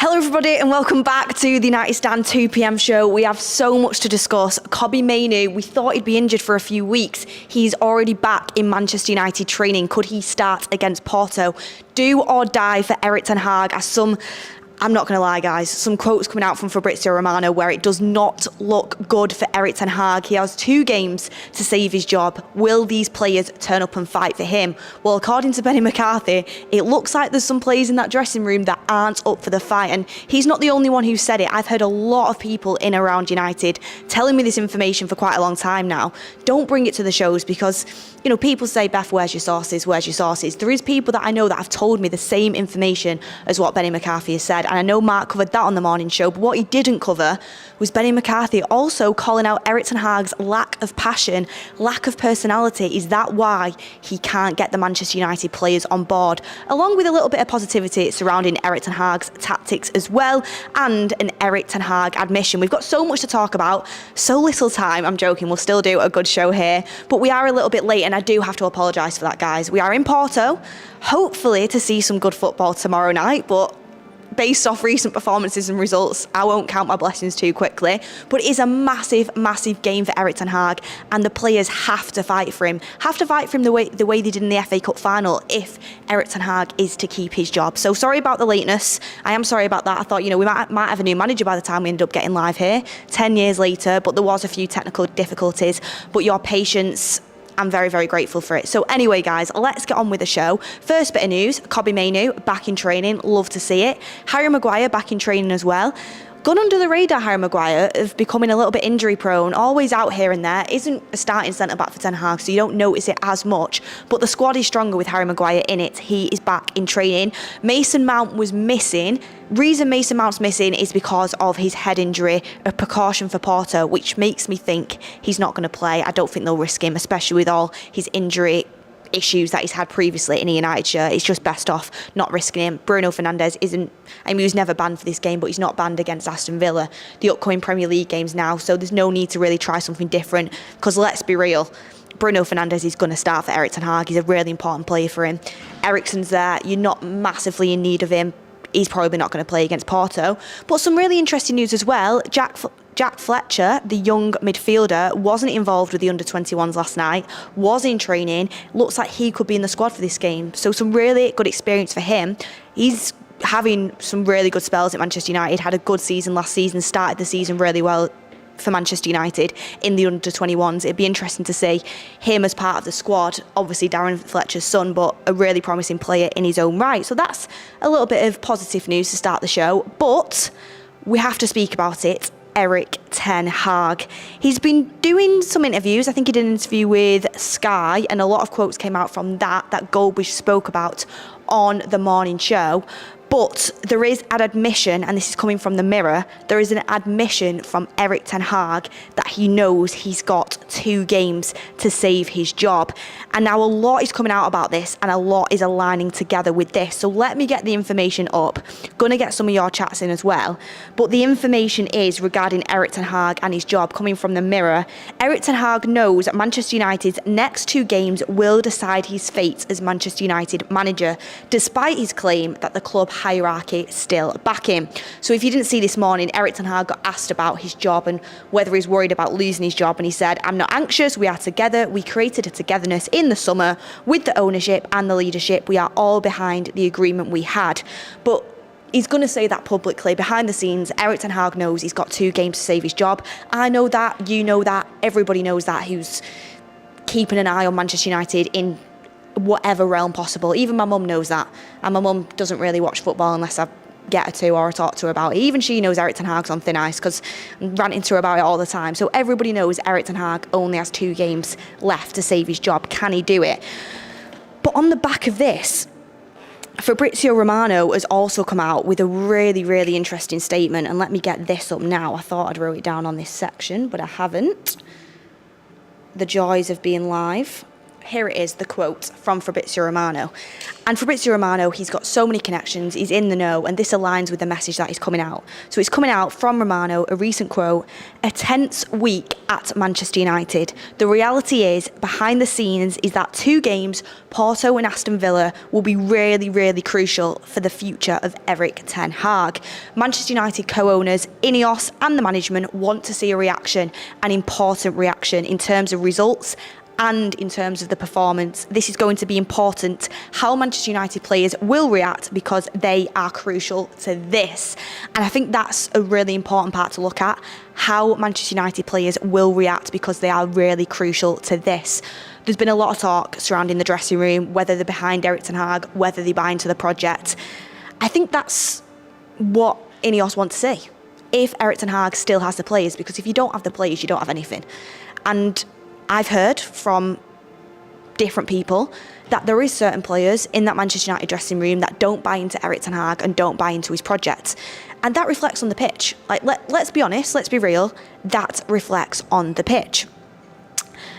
Hello everybody and welcome back to the United Stand 2 PM show. We have so much to discuss. Kobbie Mainoo, we thought he'd be injured for a few weeks. He's already back in Manchester United training. Could he start against Porto? Do or die for Erik Ten Hag, as I'm not going to lie, guys, some quotes coming out from Fabrizio Romano where it does not look good for Erik Ten Hag. He has 2 games to save his job. Will these players turn up and fight for him? Well, according to Benny McCarthy, it looks like there's some players in that dressing room that aren't up for the fight. And he's not the only one who said it. I've heard a lot of people in around United telling me this information for quite a long time now. Don't bring it to the shows because, you know, people say, Beth, where's your sources? Where's your sources? There is people that I know that have told me the same information as what Benny McCarthy has said. And I know Mark covered that on the morning show, but what he didn't cover was Benny McCarthy also calling out Erik Ten Hag's lack of passion, lack of personality. Is that why he can't get the Manchester United players on board? Along with a little bit of positivity surrounding Erik Ten Hag's tactics as well, and an Erik Ten Hag admission. We've got so much to talk about, so little time. I'm joking, we'll still do a good show here, but we are a little bit late and I do have to apologise for that, guys. We are in Porto, hopefully to see some good football tomorrow night, but based off recent performances and results, I won't count my blessings too quickly. But it is a massive, massive game for Erik Ten Hag, and the players have to fight for him. Have to fight for him the way they did in the FA Cup final if Erik Ten Hag is to keep his job. So sorry about the lateness. I am sorry about that. I thought, you know, we might have a new manager by the time we end up getting live here, 10 years later, but there was a few technical difficulties. But your patience, I'm very, very grateful for it. So anyway, guys, let's get on with the show. First bit of news, Kobbie Mainoo back in training. Love to see it. Harry Maguire back in training as well. Gone under the radar, Harry Maguire, of becoming a little bit injury prone, always out here and there. Isn't a starting centre-back for Ten Hag, so you don't notice it as much. But the squad is stronger with Harry Maguire in it. He is back in training. Mason Mount was missing. Reason Mason Mount's missing is because of his head injury, a precaution for Porto, which makes me think he's not going to play. I don't think they'll risk him, especially with all his injury issues that he's had previously in a United shirt. It's just best off not risking him. Bruno Fernandes isn't, I mean, he was never banned for this game, but he's not banned against Aston Villa, the upcoming Premier League games now, so there's no need to really try something different, because let's be real, Bruno Fernandes is going to start for Erik Ten Hag. He's a really important player for him. Eriksen's there, you're not massively in need of him. He's probably not going to play against Porto. But some really interesting news as well. Jack Fletcher, the young midfielder, wasn't involved with the under-21s last night, was in training, looks like he could be in the squad for this game. So some really good experience for him. He's having some really good spells at Manchester United, had a good season last season, started the season really well for Manchester United in the under-21s. It'd be interesting to see him as part of the squad. Obviously Darren Fletcher's son, but a really promising player in his own right. So that's a little bit of positive news to start the show, but we have to speak about it. Erik Ten Hag. He's been doing some interviews. I think he did an interview with Sky, and a lot of quotes came out from that Kobbie spoke about on the morning show. But there is an admission, and this is coming from the Mirror, there is an admission from Erik Ten Hag that he knows he's got 2 games to save his job. And now a lot is coming out about this, and a lot is aligning together with this. So let me get the information up. Gonna get some of your chats in as well. But the information is regarding Erik Ten Hag and his job, coming from the Mirror. Erik Ten Hag knows that Manchester United's next 2 games will decide his fate as Manchester United manager, despite his claim that the club hierarchy still back him. So if you didn't see this morning, Erik Ten Hag got asked about his job and whether he's worried about losing his job, and he said, "I'm not anxious, we are together, we created a togetherness in the summer with the ownership and the leadership, we are all behind the agreement we had." But he's going to say that publicly. Behind the scenes, Erik Ten Hag knows he's got 2 games to save his job. I know that, you know that, everybody knows that, who's keeping an eye on Manchester United in whatever realm possible. Even my mum knows that, and my mum doesn't really watch football unless I get her to or talk to her about it. Even she knows Erik Ten Hag's on thin ice because I'm ranting to her about it all the time. So everybody knows Erik Ten Hag only has 2 games left to save his job. Can he do it? But on the back of this, Fabrizio Romano has also come out with a really, really interesting statement, and let me get this up now. I thought I'd wrote it down on this section, but I haven't. The joys of being live. here it is, the quote from Fabrizio Romano. And Fabrizio Romano, he's got so many connections, he's in the know, and this aligns with the message that is coming out. So it's coming out from Romano, a recent quote: "A tense week at Manchester United. The reality is, behind the scenes, is that 2 games, Porto and Aston Villa, will be really, really crucial for the future of Erik Ten Hag. Manchester United co-owners, Ineos and the management want to see a reaction, an important reaction in terms of results and in terms of the performance. This is going to be important how Manchester United players will react because they are crucial to this." And I think that's a really important part to look at, how Manchester United players will react because they are really crucial to this. There's been a lot of talk surrounding the dressing room, whether they're behind Erik Ten Hag, whether they buy into the project. I think that's what Ineos want to see. If Erik Ten Hag still has the players, because if you don't have the players, you don't have anything. And I've heard from different people that there is certain players in that Manchester United dressing room that don't buy into Erik Ten Hag and don't buy into his project. And that reflects on the pitch. Like, let's be honest, let's be real, that reflects on the pitch.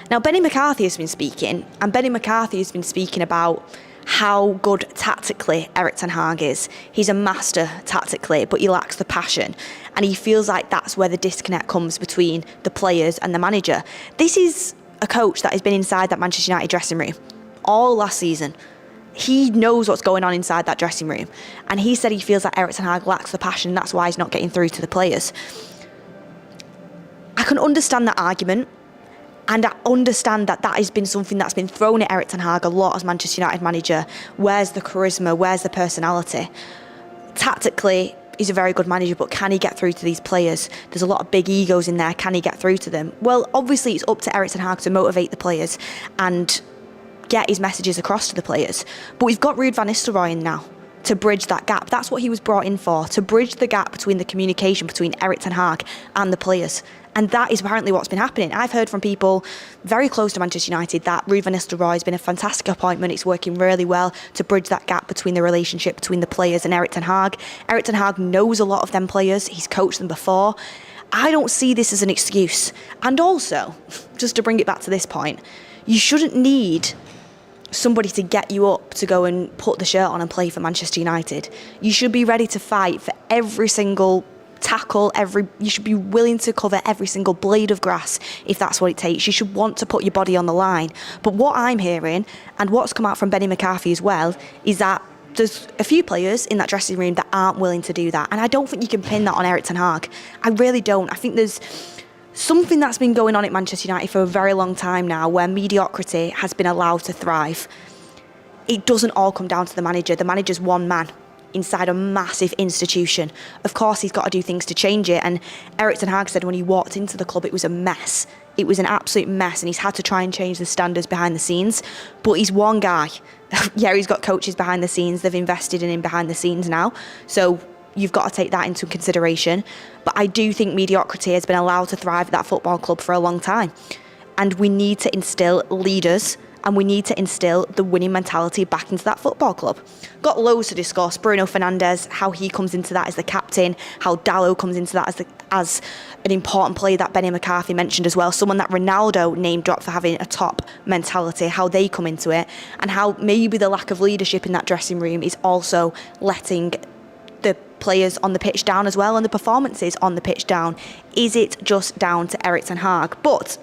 Now, Benny McCarthy has been speaking, and Benny McCarthy has been speaking about how good tactically Erik Ten Hag is. He's a master tactically, but he lacks the passion. And he feels like that's where the disconnect comes between the players and the manager. This is a coach that has been inside that Manchester United dressing room all last season. He knows what's going on inside that dressing room. And he said he feels like Erik Ten Hag lacks the passion. That's why he's not getting through to the players. I can understand that argument. And I understand that that has been something that's been thrown at Erik Ten Hag a lot as Manchester United manager. Where's the charisma? Where's the personality? Tactically, he's a very good manager, but can he get through to these players? There's a lot of big egos in there. Can he get through to them? Well, obviously, it's up to Erik Ten Hag to motivate the players and get his messages across to the players. But we've got Ruud van Nistelrooy in now to bridge that gap. That's what he was brought in for, to bridge the gap between the communication between Erik Ten Hag and the players. And that is apparently what's been happening. I've heard from people very close to Manchester United that Ruud van Nistelrooy has been a fantastic appointment. It's working really well to bridge that gap between the relationship between the players and Erik Ten Hag. Erik Ten Hag knows a lot of them players. He's coached them before. I don't see this as an excuse. And also, just to bring it back to this point, you shouldn't need somebody to get you up to go and put the shirt on and play for Manchester United. You should be ready to fight for every single tackle, you should be willing to cover every single blade of grass if that's what it takes. You should want to put your body on the line. But what I'm hearing, and what's come out from Benny McCarthy as well, is that there's a few players in that dressing room that aren't willing to do that. And I don't think you can pin that on Erik Ten Hag. I really don't. I think there's something that's been going on at Manchester United for a very long time now where mediocrity has been allowed to thrive. It doesn't all come down to the manager. The manager's one man inside a massive institution. Of course, he's got to do things to change it. And Erik Ten Hag said when he walked into the club, it was a mess. It was an absolute mess, and he's had to try and change the standards behind the scenes. But he's one guy. Yeah, he's got coaches behind the scenes. They've invested in him behind the scenes now. So you've got to take that into consideration. But I do think mediocrity has been allowed to thrive at that football club for a long time. And we need to instill leaders, and we need to instill the winning mentality back into that football club. Got loads to discuss. Bruno Fernandes, how he comes into that as the captain, how Dalot comes into that as an important player that Benny McCarthy mentioned as well, someone that Ronaldo name dropped for having a top mentality, how they come into it, and how maybe the lack of leadership in that dressing room is also letting the players on the pitch down as well, and the performances on the pitch down. Is it just down to Erik Ten Hag? But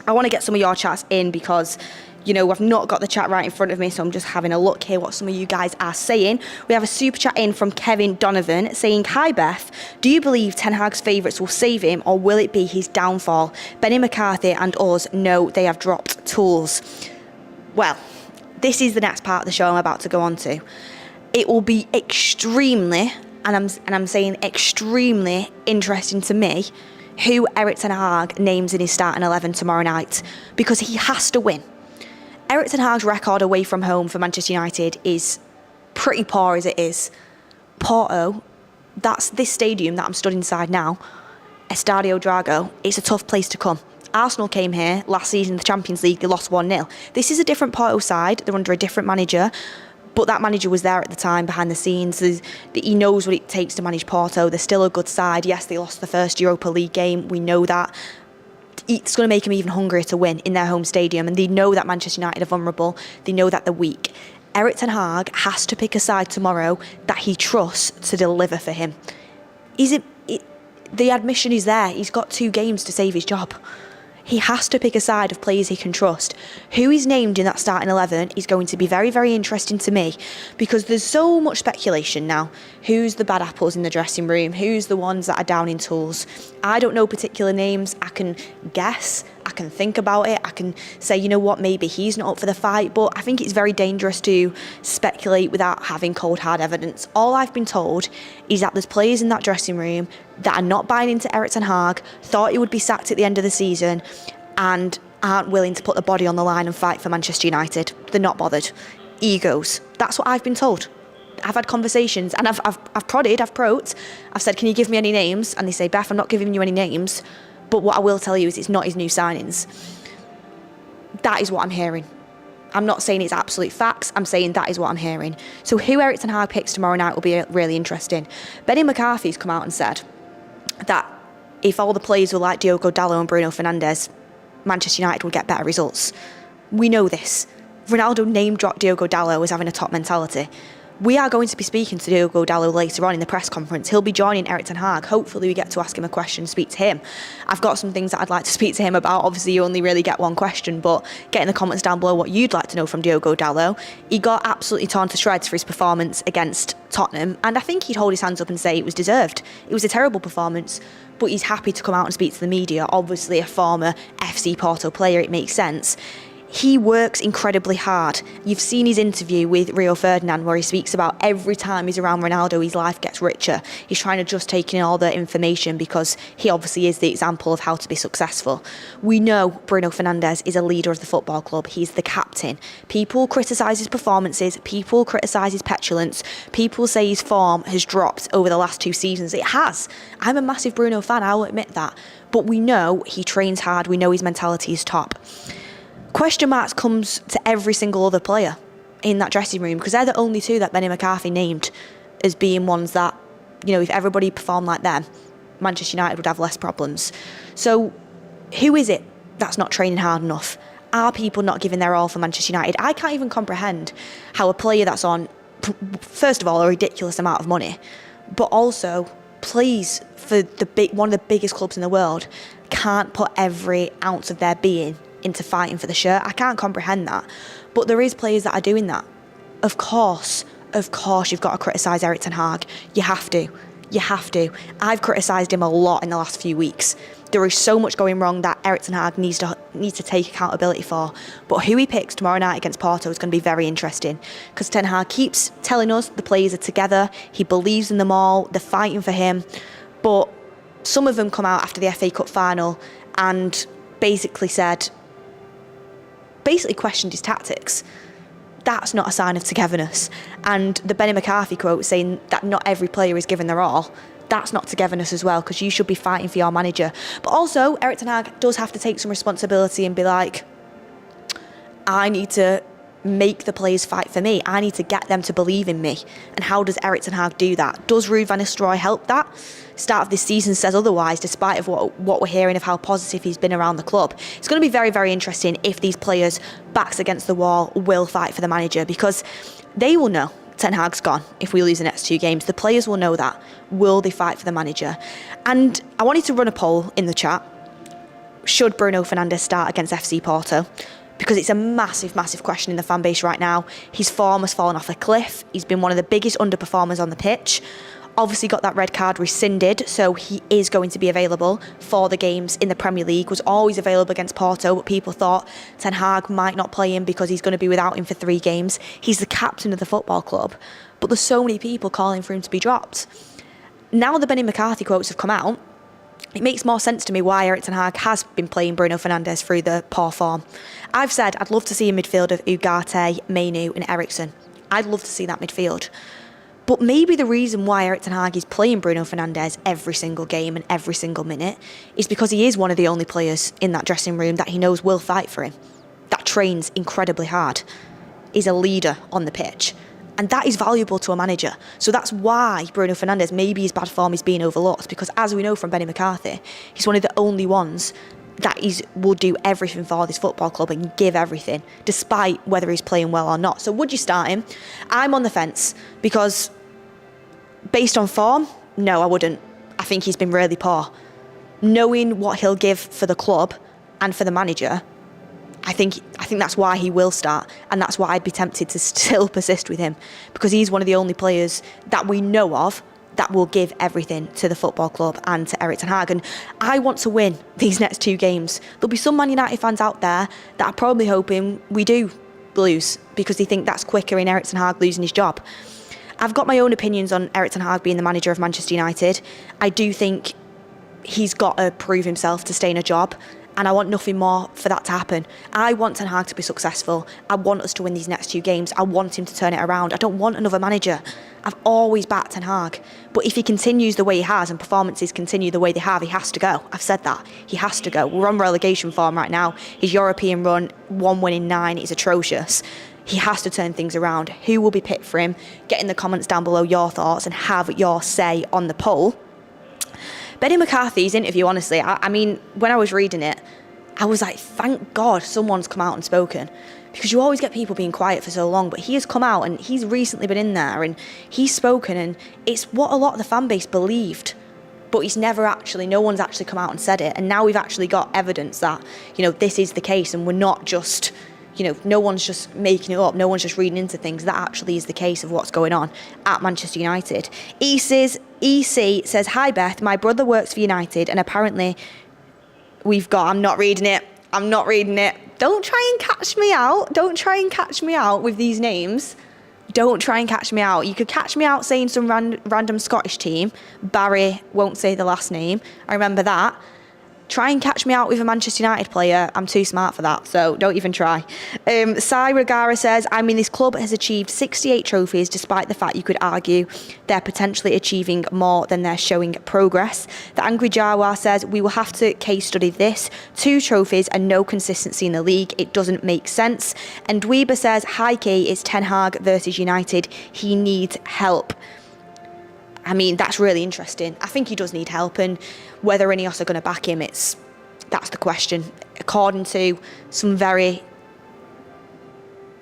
I want to get some of your chats in because, you know, I've not got the chat right in front of me, so I'm just having a look here what some of you guys are saying. We have a super chat in from Kevin Donovan saying, "Hi Beth, do you believe Ten Hag's favourites will save him, or will it be his downfall? Benny McCarthy and us know they have dropped tools." Well, this is the next part of the show I'm about to go on to. It will be extremely, and I'm saying extremely interesting to me, who Erik Ten Hag names in his starting 11 tomorrow night, because he has to win. Erik Ten Hag's record away from home for Manchester United is pretty poor as it is. Porto, that's this stadium that I'm stood inside now, Estádio Dragão, it's a tough place to come. Arsenal came here last season in the Champions League, they lost 1-0. This is a different Porto side, they're under a different manager, but that manager was there at the time behind the scenes. He knows what it takes to manage Porto. They're still a good side. Yes, they lost the first Europa League game, we know that. it's going to make them even hungrier to win in their home stadium. And they know that Manchester United are vulnerable. They know that they're weak. Erik Ten Hag has to pick a side tomorrow that he trusts to deliver for him. The admission is there. He's got 2 games to save his job. He has to pick a side of players he can trust. Who he's named in that starting 11 is going to be very, very interesting to me, because there's so much speculation now. Who's the bad apples in the dressing room? Who's the ones that are down in tools? I don't know particular names. I can guess. I can think about it. I can say, you know what, maybe he's not up for the fight. But I think it's very dangerous to speculate without having cold, hard evidence. All I've been told is that there's players in that dressing room that are not buying into Erik Ten Hag, thought he would be sacked at the end of the season, and aren't willing to put the body on the line and fight for Manchester United. They're not bothered. Egos. That's what I've been told. I've had conversations, and I've prodded, I've probed. I've said, can you give me any names? And they say, Beth, I'm not giving you any names. But what I will tell you is it's not his new signings. That is what I'm hearing. I'm not saying it's absolute facts. I'm saying that is what I'm hearing. So who Erik Ten Hag picks tomorrow night will be really interesting. Benny McCarthy's come out and said that if all the players were like Diogo Dalot and Bruno Fernandes, Manchester United would get better results. We know this. Ronaldo name-dropped Diogo Dalot as having a top mentality. We are going to be speaking to Diogo Dalot later on in the press conference. He'll be joining Erik Ten Hag. Hopefully we get to ask him a question, speak to him. I've got some things that I'd like to speak to him about. Obviously you only really get one question, but get in the comments down below what you'd like to know from Diogo Dalot. He got absolutely torn to shreds for his performance against Tottenham, and I think he'd hold his hands up and say it was deserved. It was a terrible performance, but he's happy to come out and speak to the media. Obviously a former FC Porto player, it makes sense. He works incredibly hard. You've seen his interview with Bruno Fernandes where he speaks about every time he's around Ronaldo, his life gets richer. He's trying to just take in all the information because he obviously is the example of how to be successful. We know Bruno Fernandes is a leader of the football club. He's the captain. People criticise his performances. People criticise his petulance. People say his form has dropped over the last 2 seasons. It has. I'm a massive Bruno fan, I'll admit that. But we know he trains hard. We know his mentality is top. Question marks comes to every single other player in that dressing room, because they're the only 2 that Benny McCarthy named as being ones that, you know, if everybody performed like them, Manchester United would have less problems. So who is it that's not training hard enough? Are people not giving their all for Manchester United? I can't even comprehend how a player that's on, first of all, a ridiculous amount of money, but also plays for one of the biggest clubs in the world, can't put every ounce of their being into fighting for the shirt. I can't comprehend that. But there is players that are doing that. Of course, you've got to criticise Erik Ten Hag. You have to. I've criticised him a lot in the last few weeks. There is so much going wrong that Erik Ten Hag needs to take accountability for. But who he picks tomorrow night against Porto is going to be very interesting, because Ten Hag keeps telling us the players are together. He believes in them all. They're fighting for him. But some of them come out after the FA Cup final and basically questioned his tactics. That's not a sign of togetherness. And the Benny McCarthy quote saying that not every player is giving their all, that's not togetherness as well, because you should be fighting for your manager. But also, Erik Ten Hag does have to take some responsibility and be like, I need to make the players fight for me. I need to get them to believe in me. And how does Erik Ten Hag do that? Does Ruud van Nistelrooy help that? Start of this season says otherwise, despite of what we're hearing of how positive he's been around the club. It's going to be very, very interesting if these players, backs against the wall, will fight for the manager, because they will know Ten Hag's gone if we lose the next 2 games. The players will know that. Will they fight for the manager? And I wanted to run a poll in the chat. Should Bruno Fernandes start against FC Porto? Because it's a massive, massive question in the fan base right now. His form has fallen off a cliff. He's been one of the biggest underperformers on the pitch. Obviously got that red card rescinded, so he is going to be available for the games in the Premier League. Was always available against Porto, but people thought Ten Hag might not play him because he's going to be without him for 3 games. He's the captain of the football club, but there's so many people calling for him to be dropped. Now the Benny McCarthy quotes have come out, it makes more sense to me why Erik Ten Hag has been playing Bruno Fernandes through the poor form. I've said I'd love to see a midfield of Ugarte, Mainoo and Eriksen. I'd love to see that midfield. But maybe the reason why Erik Ten Hag is playing Bruno Fernandes every single game and every single minute is because he is one of the only players in that dressing room that he knows will fight for him, that trains incredibly hard, is a leader on the pitch. And that is valuable to a manager. So that's why Bruno Fernandes, maybe his bad form is being overlooked, because as we know from Benny McCarthy, he's one of the only ones that he will do everything for this football club and give everything, despite whether he's playing well or not. So would you start him? I'm on the fence, because based on form, no, I wouldn't. I think he's been really poor. Knowing what he'll give for the club and for the manager, I think that's why he will start, and that's why I'd be tempted to still persist with him, because he's one of the only players that we know of that will give everything to the football club and to Erik Ten Hag. And I want to win these next 2 games. There'll be some Man United fans out there that are probably hoping we do lose, because they think that's quicker in Erik Ten Hag losing his job. I've got my own opinions on Erik Ten Hag being the manager of Manchester United. I do think he's got to prove himself to stay in a job, and I want nothing more for that to happen. I want Ten Hag to be successful. I want us to win these next 2 games. I want him to turn it around. I don't want another manager. I've always backed Ten Hag. But if he continues the way he has and performances continue the way they have, he has to go. I've said that. He has to go. We're on relegation form right now. His European run, 1 win in 9, is atrocious. He has to turn things around. Who will be picked for him? Get in the comments down below your thoughts and have your say on the poll. Benny McCarthy's interview, honestly, I mean, when I was reading it, I was like, thank God someone's come out and spoken, because you always get people being quiet for so long, but he has come out and he's recently been in there and he's spoken, and it's what a lot of the fan base believed, but no one's actually come out and said it. And now we've actually got evidence that, this is the case, and we're not just, no one's just making it up, no one's just reading into things. That actually is the case of what's going on at Manchester United. EC says, hi Beth, my brother works for United, and apparently I'm not reading it. Don't try and catch me out. Don't try and catch me out with these names. Don't try and catch me out. You could catch me out saying some random Scottish team. Barry, won't say the last name. I remember that. Try and catch me out with a Manchester United player. I'm too smart for that, so don't even try. Sai Regara says, this club has achieved 68 trophies, despite the fact you could argue they're potentially achieving more than they're showing progress. The Angry Jawa says, we will have to case study this. 2 trophies and no consistency in the league. It doesn't make sense. And Dweeba says, hi Key, it's Ten Hag versus United. He needs help. That's really interesting. I think he does need help, and whether Ineos are going to back him, that's the question. According to some very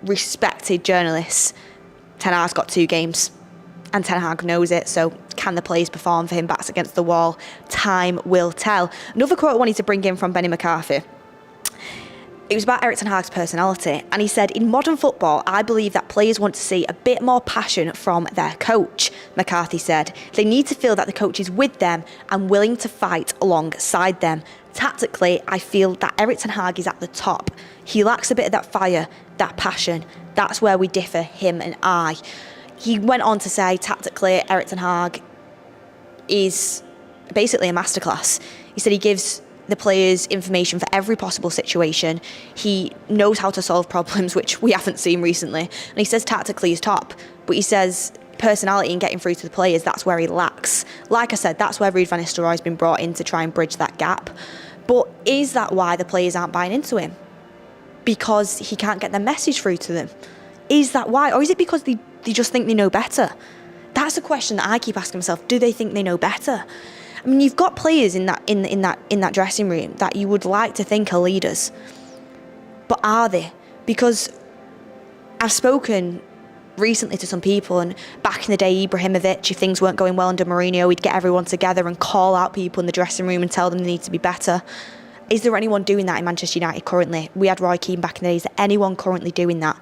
respected journalists, Ten Hag's got 2 games, and Ten Hag knows it, so can the players perform for him? Backs against the wall. Time will tell. Another quote I wanted to bring in from Benny McCarthy. It was about Erik Ten Hag's personality, and he said, in modern football, I believe that players want to see a bit more passion from their coach. McCarthy said, they need to feel that the coach is with them and willing to fight alongside them. Tactically, I feel that Erik Ten Hag is at the top. He lacks a bit of that fire, that passion. That's where we differ, him and I. He went on to say, tactically, Erik Ten Hag is basically a masterclass. He said he gives the players information for every possible situation. He knows how to solve problems, which we haven't seen recently. And he says tactically he's top, but he says personality and getting through to the players, that's where he lacks. Like I said, that's where Ruud van Nistelrooy's been brought in to try and bridge that gap. But is that why the players aren't buying into him? Because he can't get their message through to them? Is that why? Or is it because they just think they know better? That's a question that I keep asking myself. Do they think they know better? You've got players in that dressing room that you would like to think are leaders, but are they? Because I've spoken recently to some people, and back in the day, Ibrahimovic, if things weren't going well under Mourinho, he'd get everyone together and call out people in the dressing room and tell them they need to be better. Is there anyone doing that in Manchester United currently? We had Roy Keane back in the day. Is there anyone currently doing that?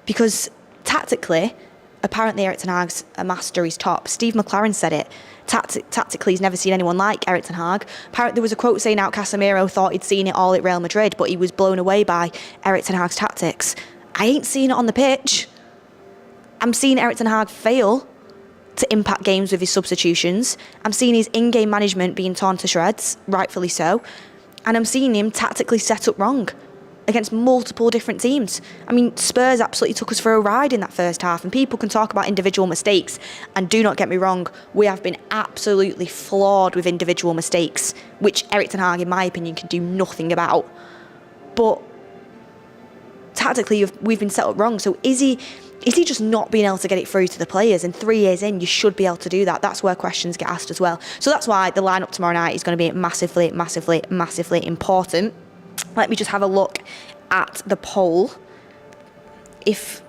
Because tactically, apparently Erik Ten Hag's a master, he's top. Steve McLaren said it. Tactically, he's never seen anyone like Erik Ten Hag. Apparently, there was a quote saying out Casemiro thought he'd seen it all at Real Madrid, but he was blown away by Erik Ten Hag's tactics. I ain't seen it on the pitch. I'm seeing Erik Ten Hag fail to impact games with his substitutions. I'm seeing his in-game management being torn to shreds, rightfully so. And I'm seeing him tactically set up wrong against multiple different teams. Spurs absolutely took us for a ride in that first half, and people can talk about individual mistakes, and do not get me wrong, we have been absolutely flawed with individual mistakes, which Erik Ten Hag, in my opinion, can do nothing about. But tactically, we've been set up wrong. So is he is he just not being able to get it through to the players? And 3 years in, you should be able to do that. That's where questions get asked as well. So that's why the lineup tomorrow night is going to be massively, massively, massively important. Let me just have a look at the poll. If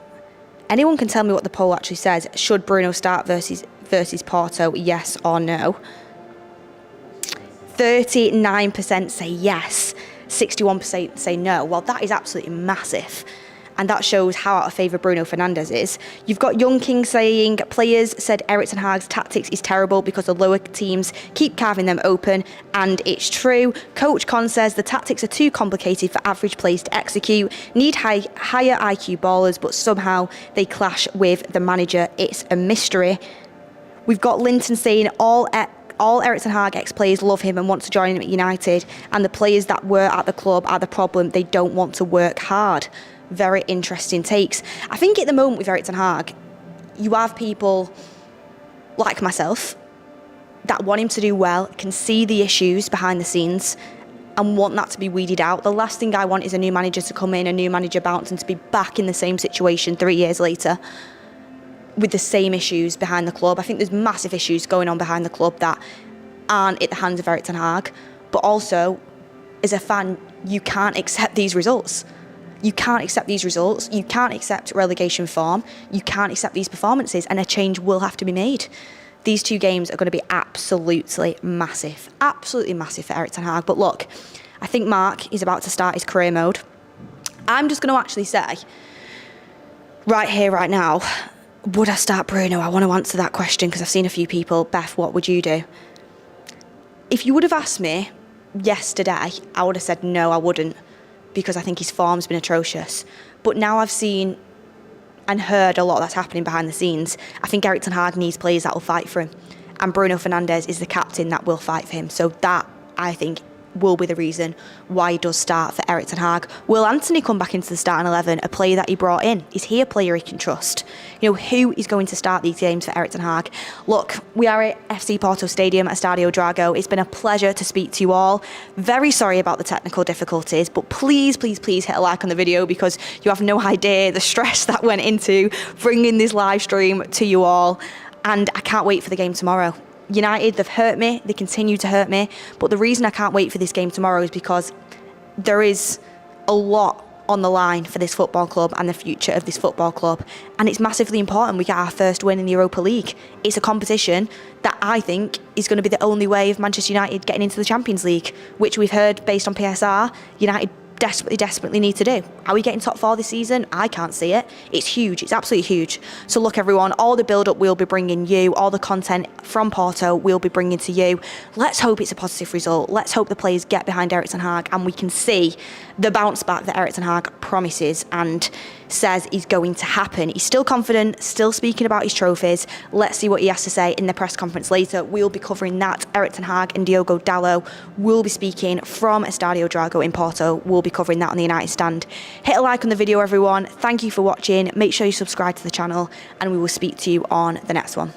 anyone can tell me what the poll actually says, should Bruno start versus Porto, yes or no? 39% say yes, 61% say no. Well, that is absolutely massive. And that shows how out of favour Bruno Fernandes is. You've got Young King saying, players said Erik Ten Hag's tactics is terrible because the lower teams keep carving them open, and it's true. Coach Con says the tactics are too complicated for average players to execute, need higher IQ ballers, but somehow they clash with the manager. It's a mystery. We've got Linton saying all Erik Ten Hag ex-players love him and want to join him at United, and the players that were at the club are the problem. They don't want to work hard. Very interesting takes. I think at the moment with Erik Ten Hag, you have people like myself that want him to do well, can see the issues behind the scenes and want that to be weeded out. The last thing I want is a new manager to come in, a new manager bounce, and to be back in the same situation 3 years later with the same issues behind the club. I think there's massive issues going on behind the club that aren't at the hands of Erik Ten Hag, but also as a fan, you can't accept these results. You can't accept these results. You can't accept relegation form. You can't accept these performances, and a change will have to be made. These 2 games are going to be absolutely massive for Erik Ten Hag. But look, I think Mark is about to start his career mode. I'm just going to actually say, right here, right now, would I start Bruno? I want to answer that question because I've seen a few people. Beth, what would you do? If you would have asked me yesterday, I would have said no, I wouldn't, because I think his form's been atrocious. But now I've seen and heard a lot that's happening behind the scenes. I think Erik Ten Hag needs players that will fight for him. And Bruno Fernandes is the captain that will fight for him. So that, I think, will be the reason why he does start for Erik Ten Hag. Will Anthony come back into the starting 11, a player that he brought in? Is he a player he can trust? You know, who is going to start these games for Erik Ten Hag? Look, we are at FC Porto Stadium at Estádio Dragão. It's been a pleasure to speak to you all. Very sorry about the technical difficulties, but please, please, please hit a like on the video because you have no idea the stress that went into bringing this live stream to you all. And I can't wait for the game tomorrow. United, they've hurt me, they continue to hurt me, but the reason I can't wait for this game tomorrow is because there is a lot on the line for this football club and the future of this football club, and it's massively important we get our first win in the Europa League. It's a competition that I think is going to be the only way of Manchester United getting into the Champions League, which we've heard based on PSR, United desperately need to do. Are we getting top 4 this season? I can't see it. It's huge. It's absolutely huge. So look, everyone, all the build-up we'll be bringing you, all the content from Porto we'll be bringing to you. Let's hope it's a positive result. Let's hope the players get behind Erik Ten Hag and we can see the bounce back that Erik Ten Hag promises and says is going to happen. He's still confident, still speaking about his trophies. Let's see what he has to say in the press conference later. We'll be covering that. Erik Ten Hag and Diogo Dalot will be speaking from Estádio Dragão in Porto. We'll be covering that on the United stand. Hit a like on the video, everyone. Thank you for watching. Make sure you subscribe to the channel and we will speak to you on the next one.